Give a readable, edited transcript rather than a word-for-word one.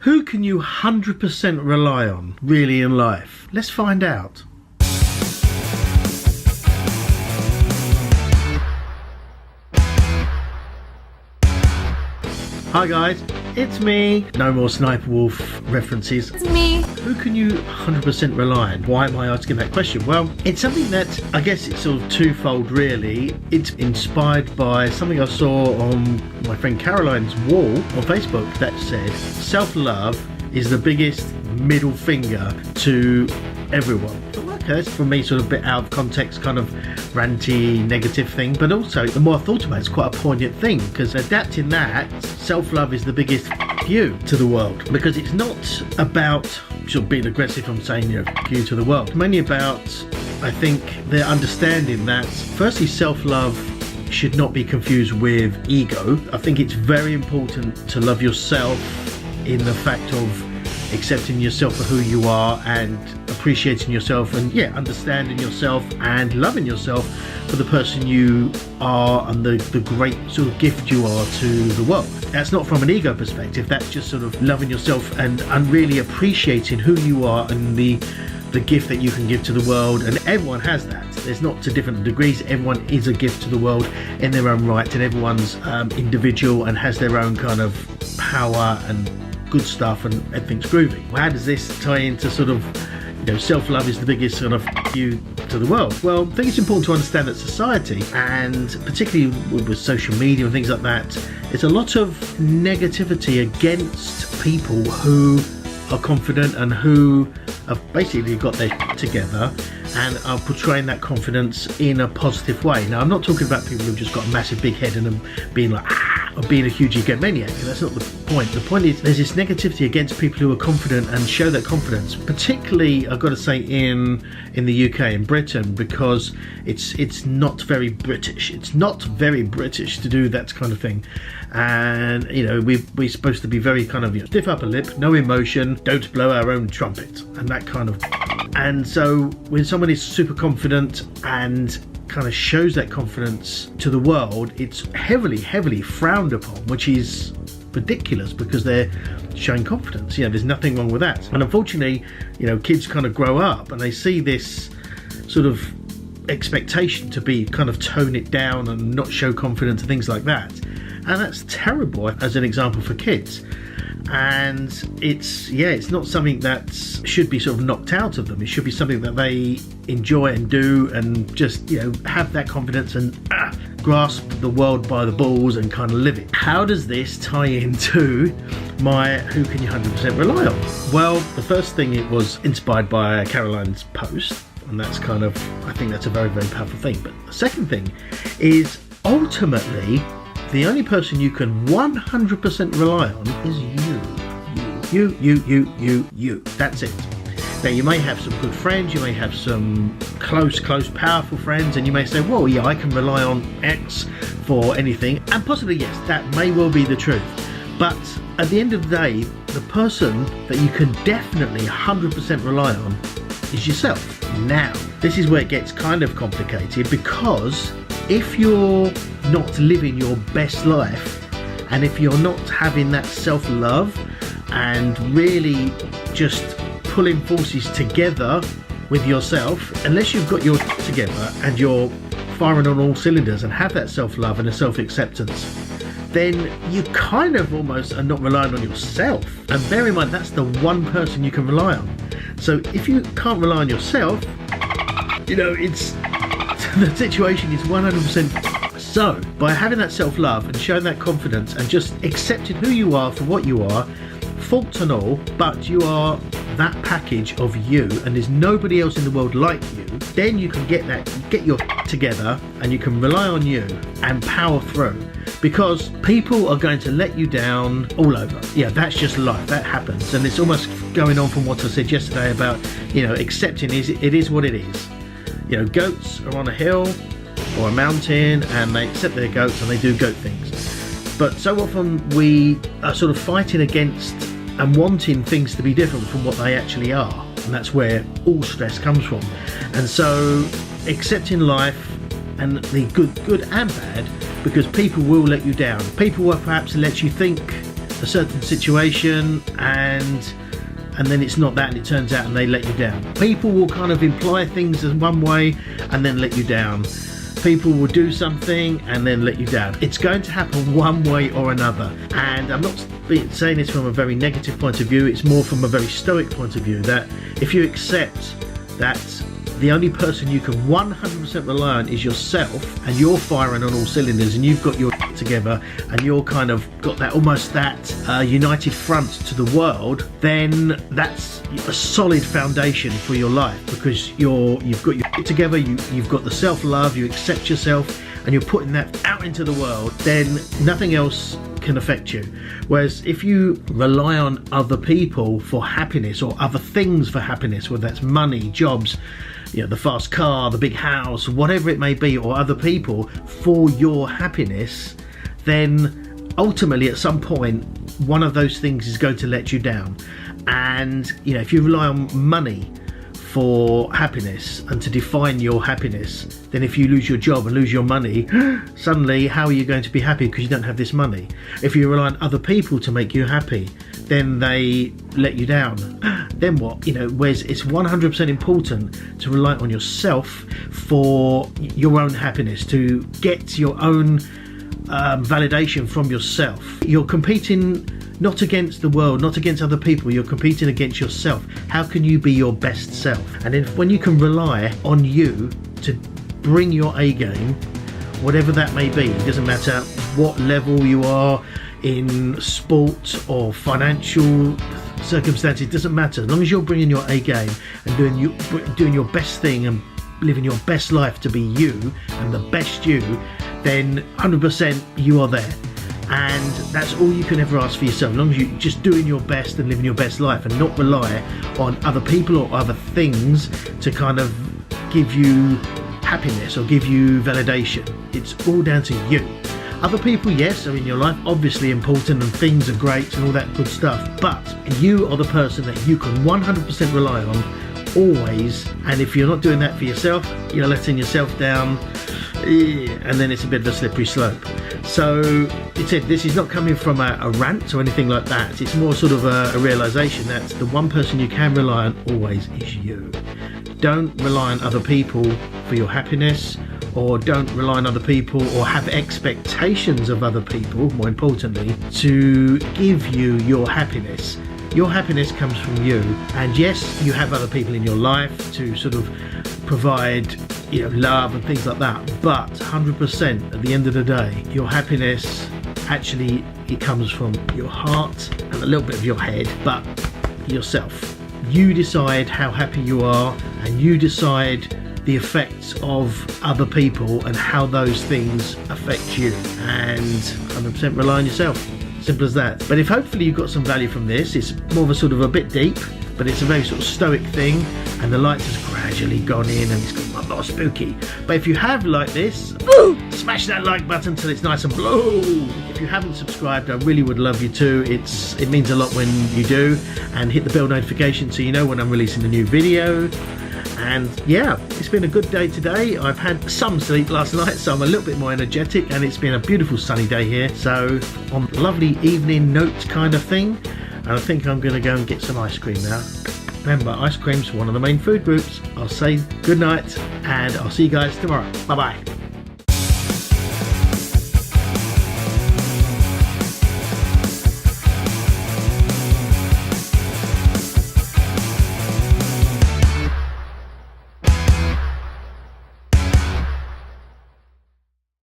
Who can you 100% rely on, really, in life? Let's find out. Hi guys, it's me. No more Sniper Wolf references. It's me. Who can you 100% rely on? Why am I asking that question? Well, it's something that, I guess it's sort of twofold really. It's inspired by something I saw on my friend Caroline's wall on Facebook that said, self-love is the biggest middle finger to everyone. Okay, that's for me sort of a bit out of context, kind of ranty, negative thing, but also the more I thought about it, it's quite a poignant thing, because adapting that, self-love is the biggest you to the world, because it's not about sort of being aggressive from saying, you know, you to the world. It's mainly about, I think, the understanding that firstly self-love should not be confused with ego. I think it's very important to love yourself in the fact of accepting yourself for who you are and appreciating yourself and understanding yourself and loving yourself for the person you are and the great sort of gift you are to the world. That's not from an ego perspective, that's just sort of loving yourself and really appreciating who you are and the gift that you can give to the world. And everyone has that. There's not to different degrees, everyone is a gift to the world in their own right, and everyone's individual and has their own kind of power and good stuff, and everything's groovy. How does this tie into sort of, you know, self-love is the biggest sort of you to the world? Well, I think it's important to understand that society, and particularly with social media and things like that, there's a lot of negativity against people who are confident and who have basically got their shit together and are portraying that confidence in a positive way. Now, I'm not talking about people who've just got a massive big head and them being like, or being a huge egomaniac. That's not the point. The point is there's this negativity against people who are confident and show that confidence, particularly, I've got to say, in the UK, in Britain, because it's not very British. It's not very British to do that kind of thing. And, you know, we're supposed to be very kind of, you know, stiff upper lip, no emotion, don't blow our own trumpet, and that kind of. And so when someone is super confident and kind of shows that confidence to the world, it's heavily frowned upon, which is ridiculous because they're showing confidence. You know, there's nothing wrong with that. And unfortunately, you know, kids kind of grow up and they see this sort of expectation to be kind of tone it down and not show confidence and things like that. And that's terrible as an example for kids. And it's not something that should be sort of knocked out of them. It should be something that they enjoy and do, and just, you know, have that confidence and grasp the world by the balls and kind of live it. How does this tie into my who can you 100% rely on? Well, the first thing, it was inspired by Caroline's post, and that's kind of, I think that's a very, very powerful thing. But the second thing is, ultimately, the only person you can 100% rely on is you. That's it. Now, you may have some good friends, you may have some close, powerful friends, and you may say, well, yeah, I can rely on X for anything. And possibly, yes, that may well be the truth. But at the end of the day, the person that you can definitely 100% rely on is yourself. Now, this is where it gets kind of complicated, because if you're not living your best life, and if you're not having that self-love and really just pulling forces together with yourself, unless you've got your together and you're firing on all cylinders and have that self-love and a self-acceptance, then you kind of almost are not relying on yourself. And bear in mind, that's the one person you can rely on. So if you can't rely on yourself, you know, it's the situation is 100%. So by having that self-love and showing that confidence and just accepting who you are for what you are, faults and all, but you are that package of you, and there's nobody else in the world like you, then you can get your together and you can rely on you and power through, because people are going to let you down all over. Yeah, that's just life, that happens. And it's almost going on from what I said yesterday about, you know, accepting it is what it is. You know, goats are on a hill or a mountain and they accept their goats and they do goat things. But so often we are sort of fighting against and wanting things to be different from what they actually are, and that's where all stress comes from. And so accepting life and the good and bad, because people will let you down. People will perhaps let you think a certain situation and then it's not that, and it turns out and they let you down. People will kind of imply things in one way and then let you down. People will do something and then let you down. It's going to happen one way or another. And I'm not saying this from a very negative point of view, it's more from a very stoic point of view, that if you accept that the only person you can 100% rely on is yourself, and you're firing on all cylinders and you've got your together and you're kind of got that almost that united front to the world, then that's a solid foundation for your life, because you've got your together, you've got the self-love, you accept yourself, and you're putting that out into the world. Then nothing else can affect you. Whereas if you rely on other people for happiness, or other things for happiness, whether that's money, jobs, the fast car, the big house, whatever it may be, or other people for your happiness, then ultimately at some point one of those things is going to let you down. And if you rely on money for happiness and to define your happiness, then if you lose your job and lose your money, suddenly how are you going to be happy because you don't have this money? If you rely on other people to make you happy, then they let you down. Then what? Whereas it's 100% important to rely on yourself for your own happiness, to get your own validation from yourself. You're competing not against the world, not against other people, you're competing against yourself. How can you be your best self? And if when you can rely on you to bring your A game, whatever that may be, it doesn't matter what level you are in sport or financial circumstances, it doesn't matter. As long as you're bringing your A game and doing your best thing and living your best life to be you and the best you, then 100% you are there. And that's all you can ever ask for yourself, as long as you're just doing your best and living your best life and not rely on other people or other things to kind of give you happiness or give you validation. It's all down to you. Other people, yes, are in your life, obviously important, and things are great and all that good stuff, but you are the person that you can 100% rely on always. And if you're not doing that for yourself, you're letting yourself down, and then it's a bit of a slippery slope. So this is not coming from a rant or anything like that. It's more sort of a realization that the one person you can rely on always is you. Don't rely on other people for your happiness, or don't rely on other people or have expectations of other people, more importantly, to give you your happiness. Your happiness comes from you, and yes, you have other people in your life to sort of provide love and things like that, but 100% at the end of the day, your happiness actually, it comes from your heart and a little bit of your head, but yourself. You decide how happy you are, and you decide the effects of other people and how those things affect you, and 100% rely on yourself. Simple as that. But if hopefully you got some value from this, it's more of a sort of a bit deep, but it's a very sort of stoic thing, and the light has gradually gone in and it's got a lot spooky. But if you have liked this, smash that like button till it's nice and blue. If you haven't subscribed, I really would love you to. It means a lot when you do, and hit the bell notification so you know when I'm releasing a new video. And yeah, it's been a good day today. I've had some sleep last night, so I'm a little bit more energetic, and it's been a beautiful sunny day here. So on a lovely evening note kind of thing, and I think I'm going to go and get some ice cream now. Remember, ice cream's one of the main food groups. I'll say good night, and I'll see you guys tomorrow. Bye bye.